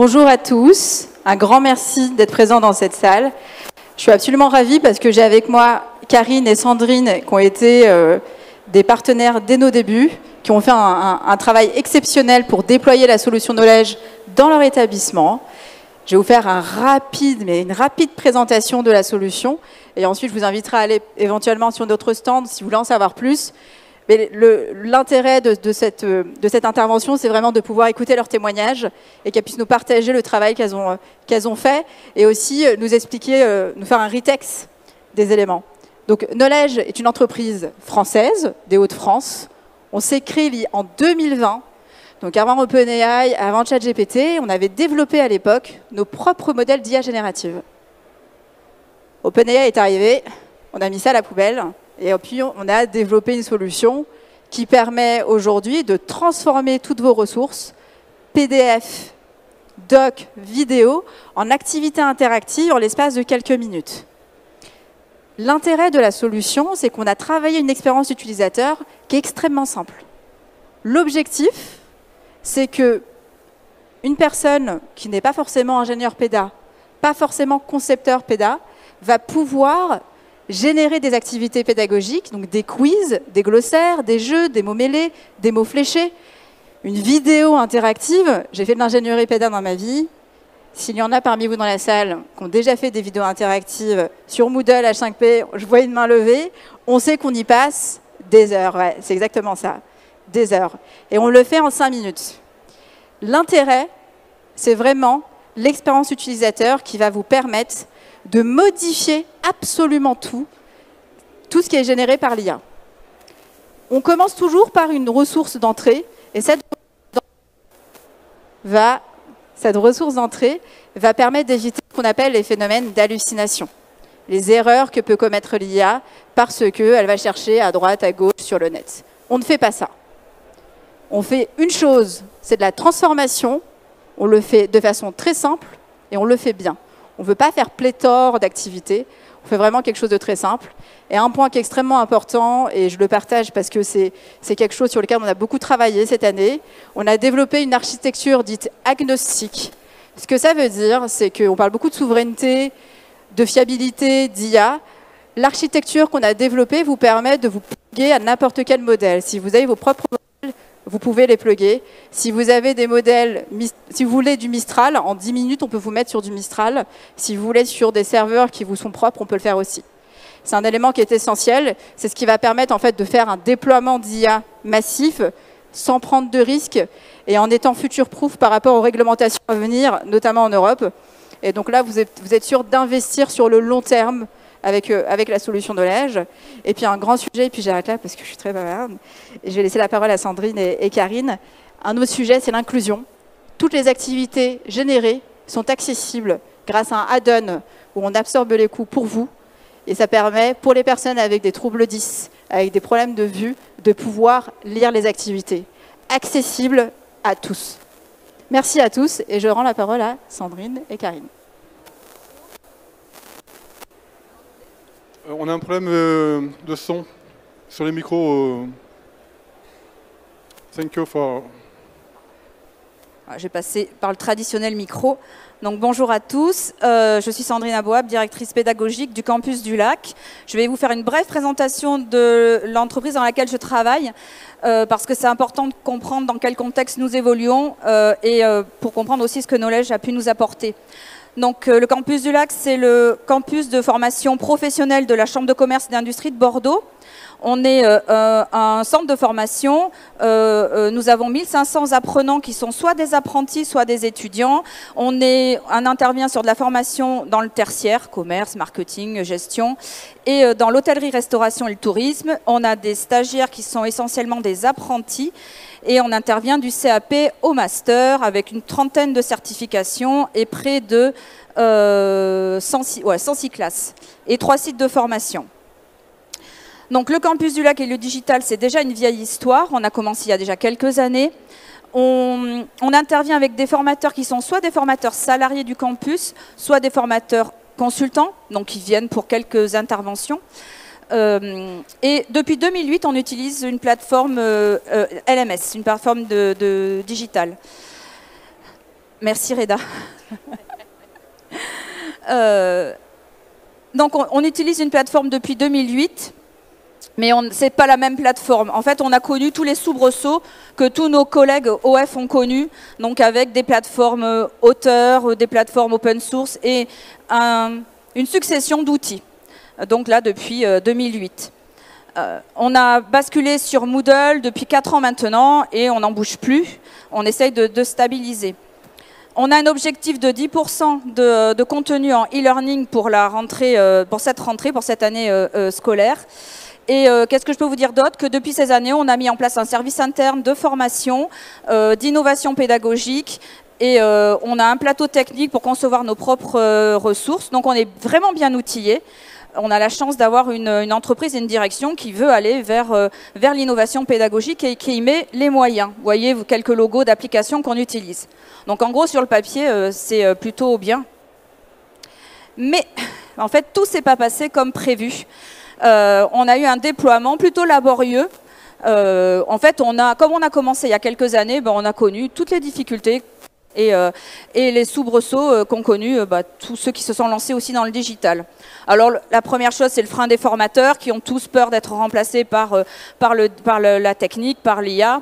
Bonjour à tous, un grand merci d'être présents dans cette salle. Je suis absolument ravie parce que j'ai avec moi Karine et Sandrine qui ont été des partenaires dès nos débuts, qui ont fait un travail exceptionnel pour déployer la solution Knowledge dans leur établissement. Je vais vous faire une rapide présentation de la solution et ensuite je vous inviterai à aller éventuellement sur d'autres stands si vous voulez en savoir plus. Mais l'intérêt de cette intervention, c'est vraiment de pouvoir écouter leurs témoignages et qu'elles puissent nous partager le travail qu'elles ont fait et aussi nous expliquer, nous faire un retex des éléments. Donc Knowledge est une entreprise française des Hauts-de-France. On s'est créé en 2020. Donc avant OpenAI, avant ChatGPT, on avait développé à l'époque nos propres modèles d'IA générative. OpenAI est arrivé, on a mis ça à la poubelle. Et puis, on a développé une solution qui permet aujourd'hui de transformer toutes vos ressources, PDF, doc, vidéo, en activités interactives en l'espace de quelques minutes. L'intérêt de la solution, c'est qu'on a travaillé une expérience utilisateur qui est extrêmement simple. L'objectif, c'est qu'une personne qui n'est pas forcément ingénieur PEDA, pas forcément concepteur PEDA, va pouvoir générer des activités pédagogiques, donc des quiz, des glossaires, des jeux, des mots mêlés, des mots fléchés, une vidéo interactive. J'ai fait de l'ingénierie PEDA dans ma vie. S'il y en a parmi vous dans la salle qui ont déjà fait des vidéos interactives sur Moodle, H5P, je vois une main levée, on sait qu'on y passe des heures. Ouais, c'est exactement ça, des heures. Et on le fait en 5 minutes. L'intérêt, c'est vraiment l'expérience utilisateur qui va vous permettre de modifier absolument tout ce qui est généré par l'IA. On commence toujours par une ressource d'entrée, et cette ressource d'entrée va permettre d'éviter ce qu'on appelle les phénomènes d'hallucination, les erreurs que peut commettre l'IA parce qu'elle va chercher à droite, à gauche sur le net. On ne fait pas ça. On fait une chose, c'est de la transformation, on le fait de façon très simple et on le fait bien. On ne veut pas faire pléthore d'activités, on fait vraiment quelque chose de très simple. Et un point qui est extrêmement important, et je le partage parce que c'est quelque chose sur lequel on a beaucoup travaillé cette année, on a développé une architecture dite agnostique. Ce que ça veut dire, c'est qu'on parle beaucoup de souveraineté, de fiabilité, d'IA. L'architecture qu'on a développée vous permet de vous plugger à n'importe quel modèle. Si vous avez vos propres modèles, vous pouvez les plugger. Si vous avez des modèles, si vous voulez du Mistral, en 10 minutes, on peut vous mettre sur du Mistral. Si vous voulez sur des serveurs qui vous sont propres, on peut le faire aussi. C'est un élément qui est essentiel. C'est ce qui va permettre en fait de faire un déploiement d'IA massif sans prendre de risques et en étant future-proof par rapport aux réglementations à venir, notamment en Europe. Et donc là, vous êtes sûr d'investir sur le long terme avec la solution Knowledge. Et puis un grand sujet, et puis j'arrête là parce que je suis très bavarde, et je vais laisser la parole à Sandrine et Karine. Un autre sujet, c'est l'inclusion. Toutes les activités générées sont accessibles grâce à un add-on où on absorbe les coûts pour vous. Et ça permet, pour les personnes avec des troubles 10, avec des problèmes de vue, de pouvoir lire les activités. Accessibles à tous. Merci à tous, et je rends la parole à Sandrine et Karine. On a un problème de son sur les micros. Thank you for... Je vais passer par le traditionnel micro. Donc bonjour à tous, je suis Sandrine Abouab, directrice pédagogique du campus du Lac. Je vais vous faire une brève présentation de l'entreprise dans laquelle je travaille parce que c'est important de comprendre dans quel contexte nous évoluons et pour comprendre aussi ce que Knowledge a pu nous apporter. Donc le campus du Lac, c'est le campus de formation professionnelle de la Chambre de commerce et d'industrie de Bordeaux. On est un centre de formation, nous avons 1500 apprenants qui sont soit des apprentis, soit des étudiants. On intervient sur de la formation dans le tertiaire, commerce, marketing, gestion. Et dans l'hôtellerie, restauration et le tourisme, on a des stagiaires qui sont essentiellement des apprentis. Et on intervient du CAP au master avec une trentaine de certifications et près de 106 classes et 3 sites de formation. Donc le campus du Lac et le digital, c'est déjà une vieille histoire. On a commencé il y a déjà quelques années. On intervient avec des formateurs qui sont soit des formateurs salariés du campus, soit des formateurs consultants, donc qui viennent pour quelques interventions. Et depuis 2008, on utilise une plateforme LMS, une plateforme de digital. Merci Reda. Donc on utilise une plateforme depuis 2008, mais ce n'est pas la même plateforme. En fait, on a connu tous les soubresauts que tous nos collègues OF ont connus, donc avec des plateformes auteurs, des plateformes open source et une succession d'outils. Donc là, depuis 2008. On a basculé sur Moodle depuis 4 ans maintenant et on n'en bouge plus. On essaye de stabiliser. On a un objectif de 10% de contenu en e-learning pour la rentrée, pour cette année scolaire. Et qu'est-ce que je peux vous dire d'autre? Que depuis ces années, on a mis en place un service interne de formation, d'innovation pédagogique, et on a un plateau technique pour concevoir nos propres ressources. Donc on est vraiment bien outillés. On a la chance d'avoir une entreprise et une direction qui veut aller vers l'innovation pédagogique et qui y met les moyens. Vous voyez quelques logos d'applications qu'on utilise. Donc en gros, sur le papier, c'est plutôt bien. Mais en fait, tout ne s'est pas passé comme prévu. On a eu un déploiement plutôt laborieux. En fait, comme on a commencé il y a quelques années, on a connu toutes les difficultés et les soubresauts qu'ont connus tous ceux qui se sont lancés aussi dans le digital. Alors la première chose, c'est le frein des formateurs qui ont tous peur d'être remplacés par la technique, par l'IA,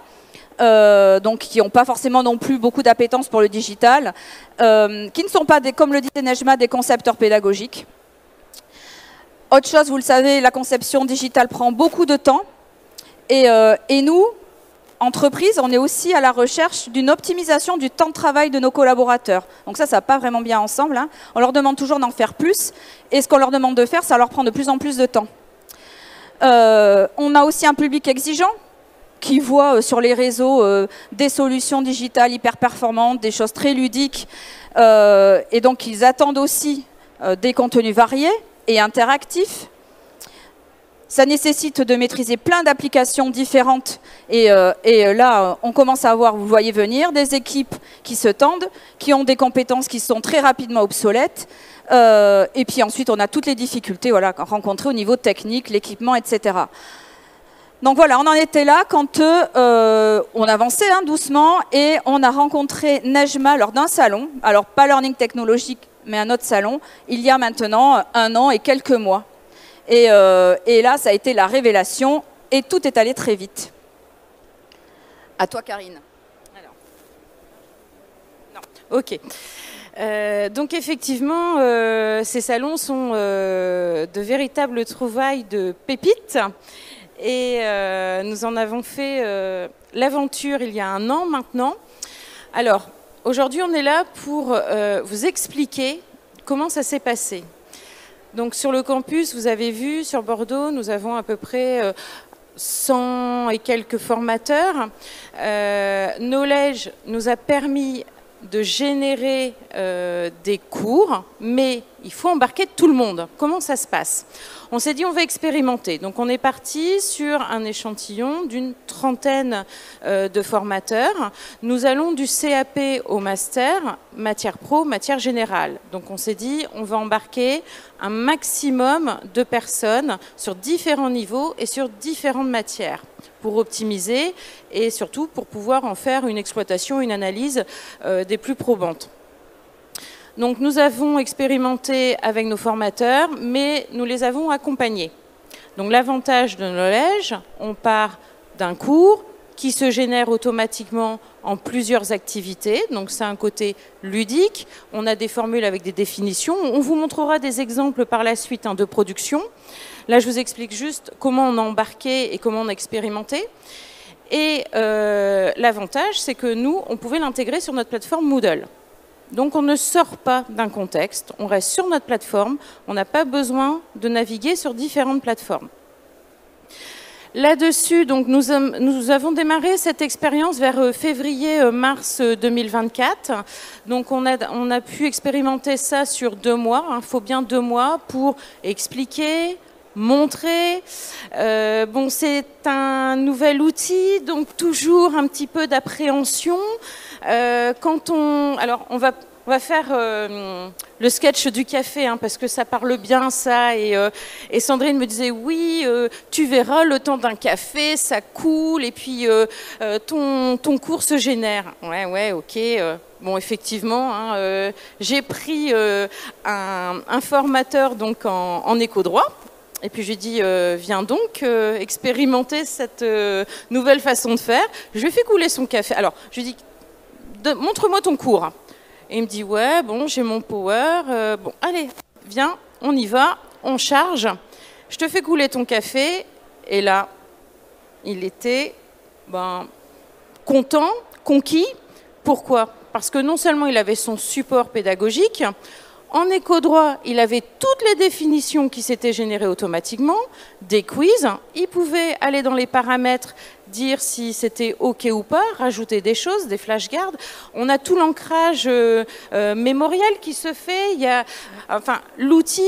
donc qui n'ont pas forcément non plus beaucoup d'appétence pour le digital, qui ne sont pas, comme le disait Nejma, des concepteurs pédagogiques. Autre chose, vous le savez, la conception digitale prend beaucoup de temps et nous, entreprise, on est aussi à la recherche d'une optimisation du temps de travail de nos collaborateurs. Donc ça va pas vraiment bien ensemble, hein. On leur demande toujours d'en faire plus, et ce qu'on leur demande de faire, ça leur prend de plus en plus de temps. On a aussi un public exigeant, qui voit sur les réseaux des solutions digitales hyper performantes, des choses très ludiques, et donc ils attendent aussi des contenus variés et interactifs. Ça nécessite de maîtriser plein d'applications différentes et là, on commence à avoir, vous le voyez venir, des équipes qui se tendent, qui ont des compétences qui sont très rapidement obsolètes. Et puis ensuite, on a toutes les difficultés rencontrées au niveau technique, l'équipement, etc. Donc voilà, on en était là quand on avançait doucement et on a rencontré Nejma lors d'un salon, alors pas Learning Technologique, mais un autre salon, il y a maintenant 1 an et quelques mois. Et là, ça a été la révélation et tout est allé très vite. À toi, Karine. Alors. Non. Ok. Donc effectivement, ces salons sont de véritables trouvailles de pépites. Et nous en avons fait l'aventure il y a 1 an maintenant. Alors, aujourd'hui, on est là pour vous expliquer comment ça s'est passé. Donc sur le campus, vous avez vu, sur Bordeaux, nous avons à peu près 100 et quelques formateurs. Knowledge nous a permis de générer des cours, mais il faut embarquer tout le monde. Comment ça se passe? On s'est dit on va expérimenter. Donc on est parti sur un échantillon d'une 30aine de formateurs. Nous allons du CAP au master, matière pro, matière générale. Donc on s'est dit on va embarquer un maximum de personnes sur différents niveaux et sur différentes matières pour optimiser et surtout pour pouvoir en faire une exploitation, une analyse des plus probantes. Donc nous avons expérimenté avec nos formateurs, mais nous les avons accompagnés. Donc l'avantage de Knowledge, on part d'un cours qui se génère automatiquement en plusieurs activités. Donc c'est un côté ludique. On a des formules avec des définitions. On vous montrera des exemples par la suite de production. Là, je vous explique juste comment on a embarqué et comment on a expérimenté. Et l'avantage, c'est que nous, on pouvait l'intégrer sur notre plateforme Moodle. Donc on ne sort pas d'un contexte, on reste sur notre plateforme, on n'a pas besoin de naviguer sur différentes plateformes. Là-dessus, donc nous avons démarré cette expérience vers février-mars 2024. Donc on a pu expérimenter ça sur 2 mois. Il faut bien 2 mois pour expliquer, montrer. Bon, c'est un nouvel outil, donc toujours un petit peu d'appréhension. Alors on on va faire le sketch du café, hein, parce que ça parle bien, ça. Et Sandrine me disait, oui, tu verras, le temps d'un café, ça coule, et puis ton cours se génère. Ouais, ok. Bon, effectivement, hein, j'ai pris un formateur donc en éco-droit. Et puis je lui ai dit, viens donc expérimenter cette nouvelle façon de faire. Je lui ai fait couler son café. Alors, je lui ai dit, montre-moi ton cours. Et il me dit, ouais, bon, j'ai mon power. Bon, allez, viens, on y va, on charge. Je te fais couler ton café. Et là, il était content, conquis. Pourquoi? Parce que non seulement il avait son support pédagogique, en éco-droit, il avait toutes les définitions qui s'étaient générées automatiquement, des quiz, il pouvait aller dans les paramètres, dire si c'était OK ou pas, rajouter des choses, des flashcards. On a tout l'ancrage mémoriel qui se fait, l'outil,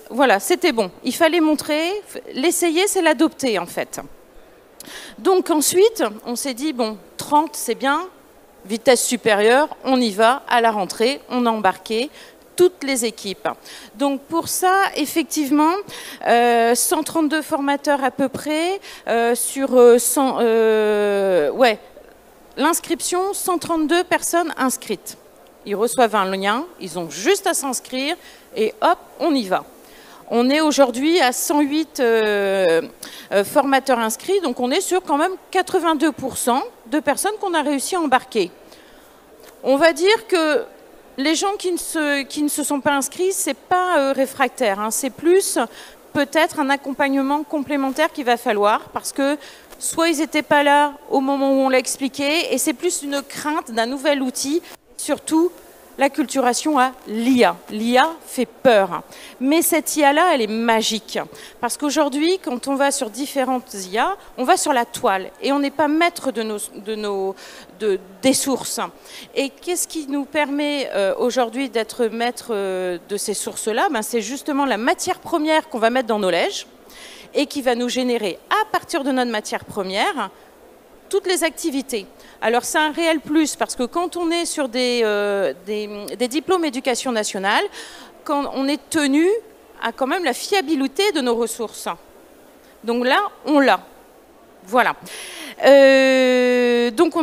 voilà, c'était bon. Il fallait montrer, l'essayer, c'est l'adopter en fait. Donc ensuite, on s'est dit, bon, 30 c'est bien, vitesse supérieure, on y va, à la rentrée, on a embarqué toutes les équipes. Donc pour ça, effectivement, 132 formateurs à peu près, sur l'inscription, 132 personnes inscrites. Ils reçoivent un lien, ils ont juste à s'inscrire et hop, on y va. On est aujourd'hui à 108 formateurs inscrits, donc on est sur quand même 82% de personnes qu'on a réussi à embarquer. On va dire que les gens qui ne se sont pas inscrits, ce n'est pas réfractaire, hein, c'est plus peut-être un accompagnement complémentaire qu'il va falloir, parce que soit ils n'étaient pas là au moment où on l'a expliqué, et c'est plus une crainte d'un nouvel outil, surtout l'acculturation à l'IA. L'IA fait peur. Mais cette IA-là, elle est magique. Parce qu'aujourd'hui, quand on va sur différentes IA, on va sur la toile. Et on n'est pas maître des sources. Et qu'est-ce qui nous permet aujourd'hui d'être maître de ces sources-là? C'est justement la matière première qu'on va mettre dans Knowledge et qui va nous générer, à partir de notre matière première, toutes les activités. Alors c'est un réel plus parce que quand on est sur des diplômes éducation nationale, quand on est tenu à quand même la fiabilité de nos ressources. Donc là, on l'a. Voilà. Donc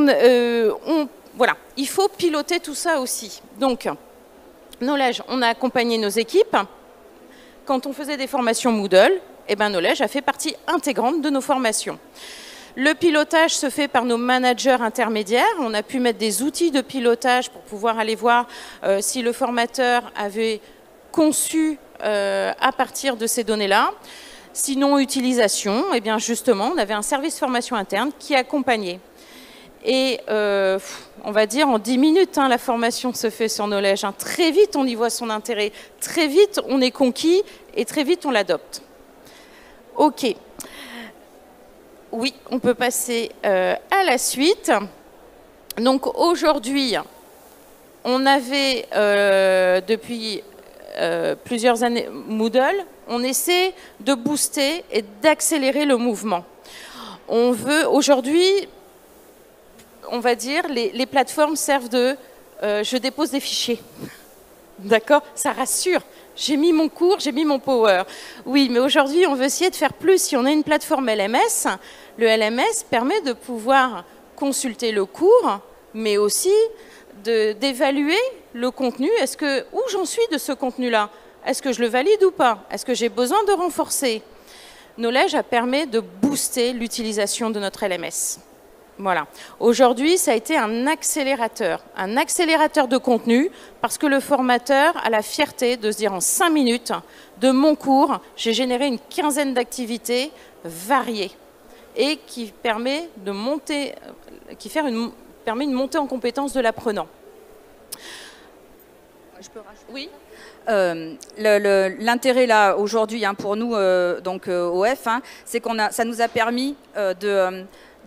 voilà, il faut piloter tout ça aussi. Donc, Knowledge, on a accompagné nos équipes. Quand on faisait des formations Moodle, Knowledge a fait partie intégrante de nos formations. Le pilotage se fait par nos managers intermédiaires. On a pu mettre des outils de pilotage pour pouvoir aller voir si le formateur avait conçu à partir de ces données-là. Sinon, utilisation, justement, on avait un service formation interne qui accompagnait. Et on va dire en 10 minutes, la formation se fait sur Knowledge. Très vite, on y voit son intérêt. Très vite, on est conquis et très vite, on l'adopte. OK. Oui, on peut passer à la suite. Donc aujourd'hui, on avait depuis plusieurs années Moodle, on essaie de booster et d'accélérer le mouvement. On veut aujourd'hui, on va dire, les plateformes servent de je dépose des fichiers. D'accord? Ça rassure. J'ai mis mon cours, j'ai mis mon power. Oui, mais aujourd'hui, on veut essayer de faire plus. Si on a une plateforme LMS, le LMS permet de pouvoir consulter le cours, mais aussi d'évaluer le contenu. Où j'en suis de ce contenu-là? Est-ce que je le valide ou pas? Est-ce que j'ai besoin de renforcer? Knowledge permet de booster l'utilisation de notre LMS. Voilà. Aujourd'hui, ça a été un accélérateur de contenu, parce que le formateur a la fierté de se dire en 5 minutes de mon cours, j'ai généré une quinzaine d'activités variées et qui permet de monter, permet une montée en compétence de l'apprenant. Je peux rajouter? Oui. L'intérêt là aujourd'hui pour nous OF, c'est ça nous a permis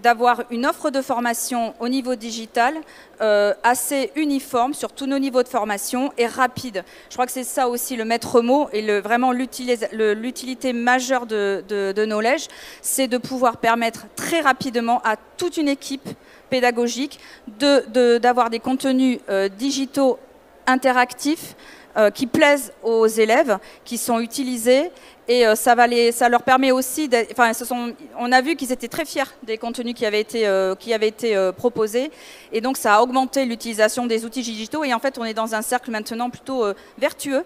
d'avoir une offre de formation au niveau digital assez uniforme sur tous nos niveaux de formation et rapide. Je crois que c'est ça aussi le maître mot et vraiment l'utilité majeure de Knowledge, c'est de pouvoir permettre très rapidement à toute une équipe pédagogique d'avoir des contenus digitaux interactifs qui plaisent aux élèves, qui sont utilisés. Et ça leur permet aussi, on a vu qu'ils étaient très fiers des contenus qui avaient été proposés. Et donc ça a augmenté l'utilisation des outils digitaux. Et en fait, on est dans un cercle maintenant plutôt vertueux.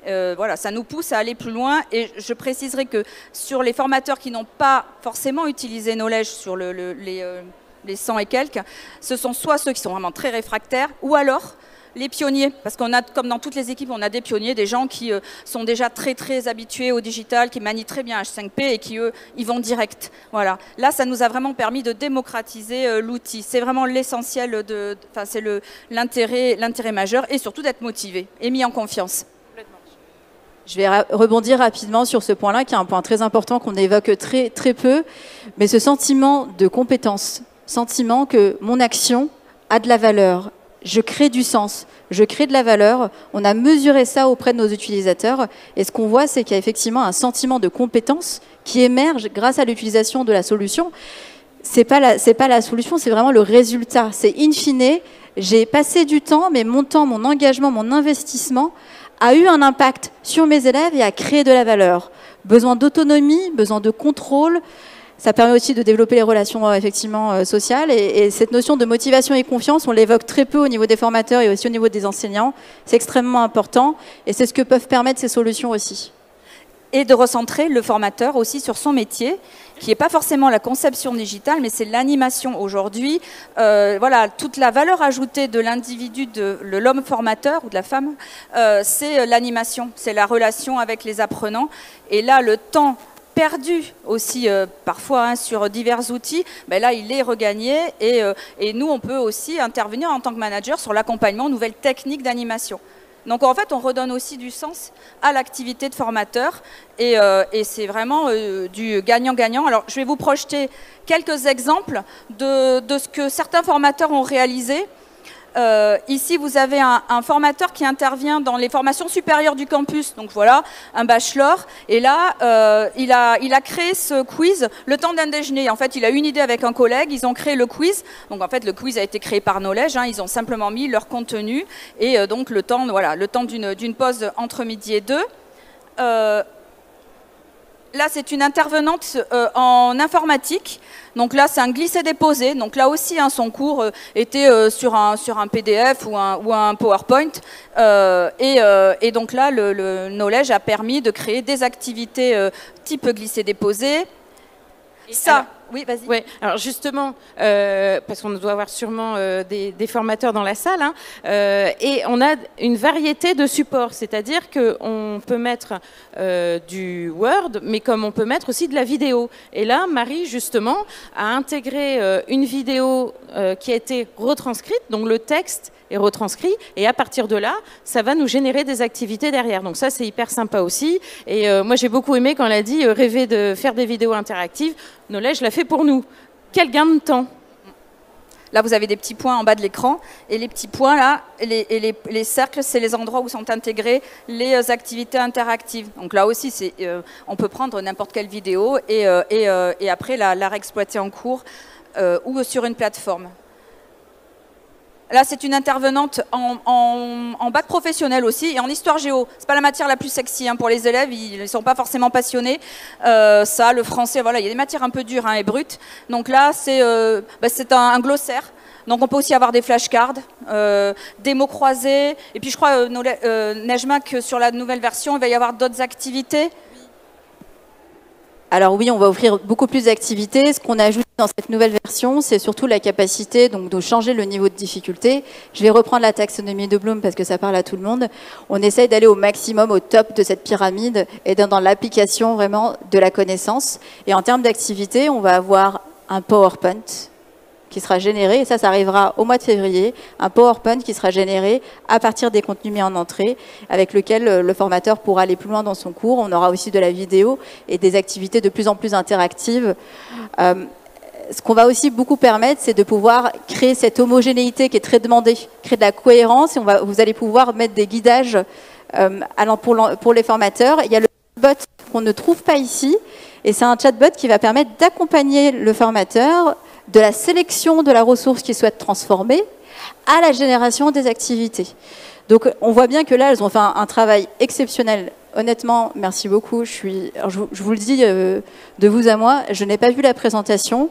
Voilà, ça nous pousse à aller plus loin. Et je préciserai que sur les formateurs qui n'ont pas forcément utilisé Knowledge sur les 100 et quelques, ce sont soit ceux qui sont vraiment très réfractaires, ou alors les pionniers, parce qu'on a, comme dans toutes les équipes, on a des pionniers, des gens qui sont déjà très très habitués au digital, qui manient très bien H5P et qui, eux, ils vont direct. Voilà. Là, ça nous a vraiment permis de démocratiser l'outil. C'est vraiment l'essentiel, c'est l'intérêt majeur, et surtout d'être motivé et mis en confiance. Je vais rebondir rapidement sur ce point-là, qui est un point très important qu'on évoque très, très peu, mais ce sentiment de compétence, sentiment que mon action a de la valeur, je crée du sens, je crée de la valeur. On a mesuré ça auprès de nos utilisateurs, et ce qu'on voit, c'est qu'il y a effectivement un sentiment de compétence qui émerge grâce à l'utilisation de la solution. C'est pas la solution, c'est vraiment le résultat. C'est in fine, j'ai passé du temps, mais mon temps, mon engagement, mon investissement a eu un impact sur mes élèves et a créé de la valeur. Besoin d'autonomie, besoin de contrôle. Ça permet aussi de développer les relations effectivement sociales. Et cette notion de motivation et confiance, on l'évoque très peu au niveau des formateurs et aussi au niveau des enseignants. C'est extrêmement important et c'est ce que peuvent permettre ces solutions aussi. Et de recentrer le formateur aussi sur son métier, qui n'est pas forcément la conception digitale, mais c'est l'animation aujourd'hui. Voilà, toute la valeur ajoutée de l'individu, de l'homme formateur ou de la femme, c'est l'animation, c'est la relation avec les apprenants. Et là, le temps perdu aussi parfois sur divers outils, ben là il est regagné et nous on peut aussi intervenir en tant que manager sur l'accompagnement aux nouvelles techniques d'animation. Donc en fait on redonne aussi du sens à l'activité de formateur et c'est vraiment du gagnant-gagnant. Alors je vais vous projeter quelques exemples de ce que certains formateurs ont réalisé. Ici, vous avez un formateur qui intervient dans les formations supérieures du campus. Donc voilà, un bachelor. Et là, il a créé ce quiz le temps d'un déjeuner. En fait, il a une idée avec un collègue. Ils ont créé le quiz. Donc en fait, le quiz a été créé par Knowledge. Ils ont simplement mis leur contenu. Et donc le temps d'une pause entre midi et 2. Là, c'est une intervenante en informatique. Donc là, c'est un glisser-déposer. Donc là aussi, son cours était sur un PDF ou un PowerPoint. Et donc là, le Knowledge a permis de créer des activités type glisser-déposer. Ça, oui, vas-y. Ouais, alors justement, parce qu'on doit avoir sûrement des formateurs dans la salle, et on a une variété de supports, c'est-à-dire qu'on peut mettre du Word, mais comme on peut mettre aussi de la vidéo. Et là, Marie, justement, a intégré une vidéo qui a été retranscrite, donc le texte est retranscrit, et à partir de là, ça va nous générer des activités derrière. Donc ça, c'est hyper sympa aussi. Et moi, j'ai beaucoup aimé quand elle a dit rêver de faire des vidéos interactives. Knowledge l'a fait pour nous. Quel gain de temps! Là, vous avez des petits points en bas de l'écran. Et les petits points, là, les cercles, c'est les endroits où sont intégrées les activités interactives. Donc là aussi, on peut prendre n'importe quelle vidéo et après la réexploiter en cours ou sur une plateforme. Là, c'est une intervenante en bac professionnel aussi et en histoire géo. C'est pas la matière la plus sexy pour les élèves, ils ne sont pas forcément passionnés. Ça, le français, voilà, il y a des matières un peu dures et brutes. Donc là, c'est un glossaire. Donc on peut aussi avoir des flashcards, des mots croisés. Et puis je crois, Nejma, que sur la nouvelle version, il va y avoir d'autres activités. Alors oui, on va offrir beaucoup plus d'activités. Ce qu'on a ajouté dans cette nouvelle version, c'est surtout la capacité donc, de changer le niveau de difficulté. Je vais reprendre la taxonomie de Bloom parce que ça parle à tout le monde. On essaye d'aller au maximum, au top de cette pyramide et dans l'application vraiment de la connaissance. Et en termes d'activités, on va avoir un PowerPoint qui sera généré, et ça arrivera au mois de février, un PowerPoint qui sera généré à partir des contenus mis en entrée, avec lequel le formateur pourra aller plus loin dans son cours. On aura aussi de la vidéo et des activités de plus en plus interactives. Ce qu'on va aussi beaucoup permettre, c'est de pouvoir créer cette homogénéité qui est très demandée, créer de la cohérence, et vous allez pouvoir mettre des guidages pour les formateurs. Il y a le chatbot qu'on ne trouve pas ici, et c'est un chatbot qui va permettre d'accompagner le formateur de la sélection de la ressource qu'il souhaite transformer à la génération des activités. Donc on voit bien que là, elles ont fait un travail exceptionnel. Honnêtement, merci beaucoup. Je vous le dis de vous à moi, je n'ai pas vu la présentation.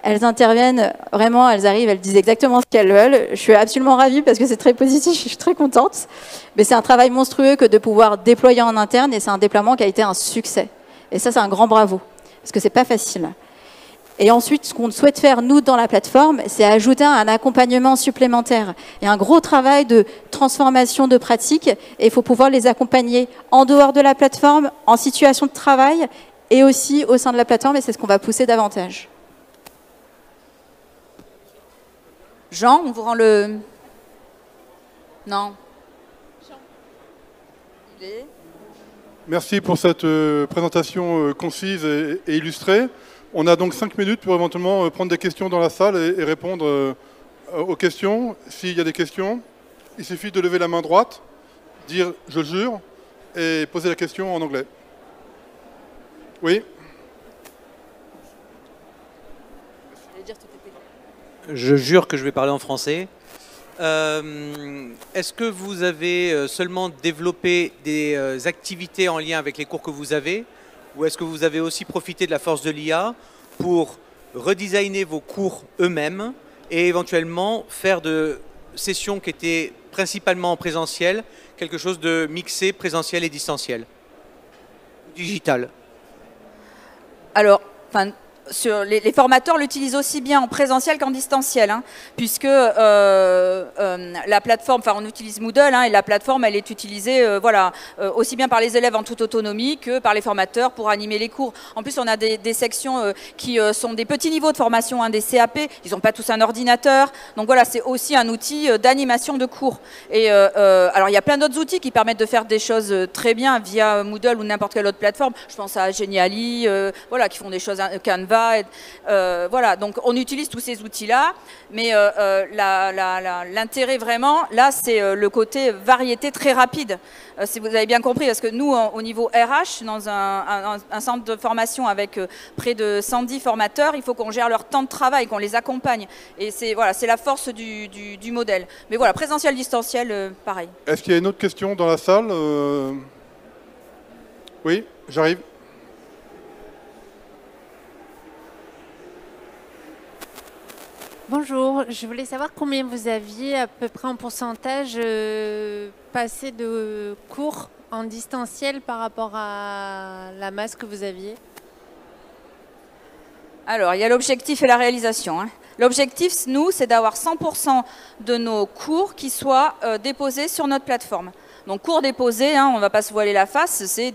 Elles interviennent, vraiment, elles arrivent, elles disent exactement ce qu'elles veulent. Je suis absolument ravie parce que c'est très positif, je suis très contente. Mais c'est un travail monstrueux que de pouvoir déployer en interne et c'est un déploiement qui a été un succès. Et ça, c'est un grand bravo, parce que c'est pas facile. Et ensuite, ce qu'on souhaite faire, nous, dans la plateforme, c'est ajouter un accompagnement supplémentaire. Il y a un gros travail de transformation de pratiques et il faut pouvoir les accompagner en dehors de la plateforme, en situation de travail et aussi au sein de la plateforme et c'est ce qu'on va pousser davantage. Jean, on vous rend le... Non. Merci pour cette présentation concise et illustrée. On a donc 5 minutes pour éventuellement prendre des questions dans la salle et répondre aux questions. S'il y a des questions, il suffit de lever la main droite, dire « je jure » et poser la question en anglais. Oui ? Je jure que je vais parler en français. Est-ce que vous avez seulement développé des activités en lien avec les cours que vous avez, ou est-ce que vous avez aussi profité de la force de l'IA pour redesigner vos cours eux-mêmes et éventuellement faire de sessions qui étaient principalement en présentiel, quelque chose de mixé, présentiel et distanciel, digital? Alors, les formateurs l'utilisent aussi bien en présentiel qu'en distanciel, hein, puisque la plateforme, on utilise Moodle, hein, et la plateforme, elle est utilisée aussi bien par les élèves en toute autonomie que par les formateurs pour animer les cours. En plus, on a des sections qui sont des petits niveaux de formation, hein, des CAP, ils n'ont pas tous un ordinateur, donc voilà, c'est aussi un outil d'animation de cours. Et alors, il y a plein d'autres outils qui permettent de faire des choses très bien via Moodle ou n'importe quelle autre plateforme. Je pense à Geniali, qui font des choses, Canva. Voilà, donc on utilise tous ces outils-là, mais l'intérêt vraiment, là, c'est le côté variété très rapide. Si vous avez bien compris, parce que nous, au niveau RH, dans un centre de formation avec près de 110 formateurs, il faut qu'on gère leur temps de travail, qu'on les accompagne. Et c'est la force du modèle. Mais voilà, présentiel, distanciel, pareil. Est-ce qu'il y a une autre question dans la salle? Oui, j'arrive. Bonjour, je voulais savoir combien vous aviez à peu près en pourcentage passé de cours en distanciel par rapport à la masse que vous aviez. Alors, il y a l'objectif et la réalisation, hein. L'objectif, nous, c'est d'avoir 100% de nos cours qui soient déposés sur notre plateforme. Donc, cours déposés, hein, on ne va pas se voiler la face, c'est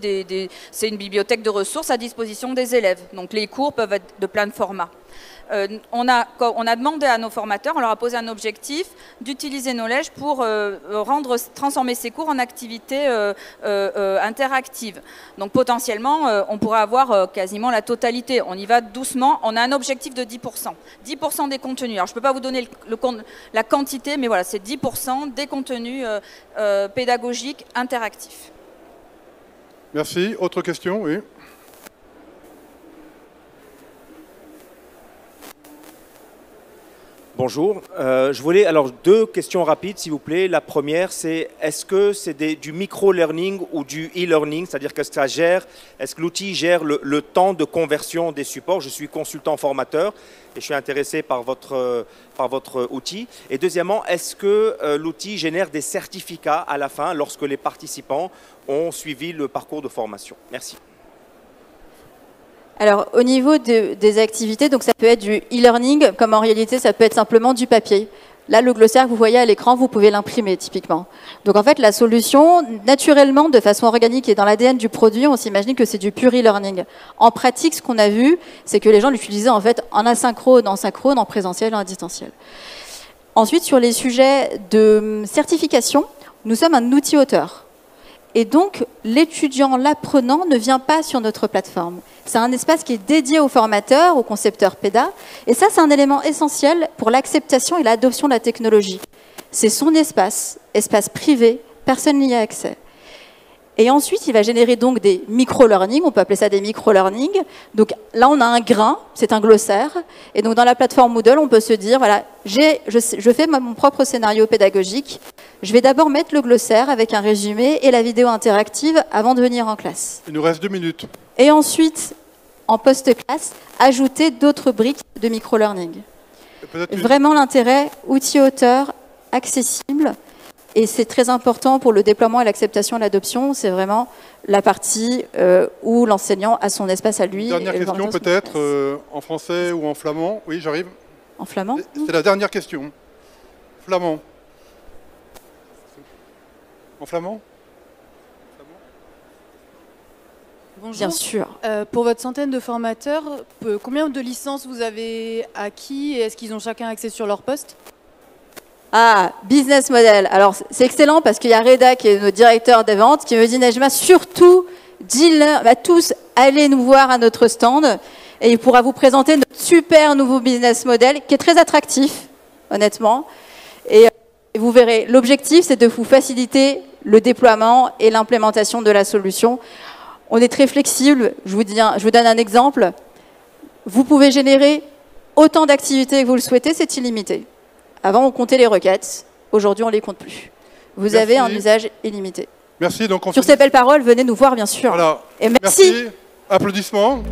une bibliothèque de ressources à disposition des élèves. Donc, les cours peuvent être de plein de formats. On a demandé à nos formateurs, on leur a posé un objectif d'utiliser Knowledge pour transformer ces cours en activités interactives. Donc potentiellement, on pourrait avoir quasiment la totalité. On y va doucement. On a un objectif de 10%. 10% des contenus. Alors je ne peux pas vous donner la quantité, mais voilà, c'est 10% des contenus pédagogiques interactifs. Merci. Autre question? Oui. Bonjour, je voulais alors 2 questions rapides s'il vous plaît. La première c'est est-ce que c'est du micro-learning ou du e-learning, c'est-à-dire que ça gère, est-ce que l'outil gère le temps de conversion des supports? Je suis consultant formateur et je suis intéressé par votre outil. Et deuxièmement, est-ce que l'outil génère des certificats à la fin lorsque les participants ont suivi le parcours de formation? Merci. Alors, au niveau des activités, donc ça peut être du e-learning, comme en réalité, ça peut être simplement du papier. Là, le glossaire que vous voyez à l'écran, vous pouvez l'imprimer, typiquement. Donc, en fait, la solution, naturellement, de façon organique et dans l'ADN du produit, on s'imagine que c'est du pur e-learning. En pratique, ce qu'on a vu, c'est que les gens l'utilisaient, en fait, en asynchrone, en synchrone, en présentiel, en distanciel. Ensuite, sur les sujets de certification, nous sommes un outil auteur. Et donc, l'étudiant, l'apprenant ne vient pas sur notre plateforme. C'est un espace qui est dédié aux formateurs, aux concepteurs PEDA. Et ça, c'est un élément essentiel pour l'acceptation et l'adoption de la technologie. C'est son espace privé, personne n'y a accès. Et ensuite, il va générer donc des micro-learning, on peut appeler ça des micro-learning. Donc là, on a un grain, c'est un glossaire. Et donc dans la plateforme Moodle, on peut se dire, voilà, je fais mon propre scénario pédagogique. Je vais d'abord mettre le glossaire avec un résumé et la vidéo interactive avant de venir en classe. Il nous reste 2 minutes. Et ensuite, en post-classe, ajouter d'autres briques de micro-learning. Vraiment l'intérêt, outil auteur, accessible, et c'est très important pour le déploiement et l'acceptation et l'adoption, c'est vraiment la partie où l'enseignant a son espace à lui. Dernière question peut-être, en français ou en flamand. Oui, j'arrive. En flamand? C'est la dernière question. Flamand. En flamand? Bonjour. Bien sûr. Pour votre centaine de formateurs, combien de licences vous avez acquis et est-ce qu'ils ont chacun accès sur leur poste? Ah, business model. Alors, c'est excellent parce qu'il y a Reda qui est notre directeur des ventes qui me dit, Najma, surtout, dis-le, va tous aller nous voir à notre stand et il pourra vous présenter notre super nouveau business model qui est très attractif, honnêtement. Et vous verrez, l'objectif, c'est de vous faciliter le déploiement et l'implémentation de la solution. On est très flexible. Je vous donne un exemple. Vous pouvez générer autant d'activités que vous le souhaitez, c'est illimité. Avant, on comptait les requêtes. Aujourd'hui, on ne les compte plus. Vous avez un usage illimité. Merci. Donc sur ces belles paroles, venez nous voir, bien sûr. Voilà. Et merci. Applaudissements.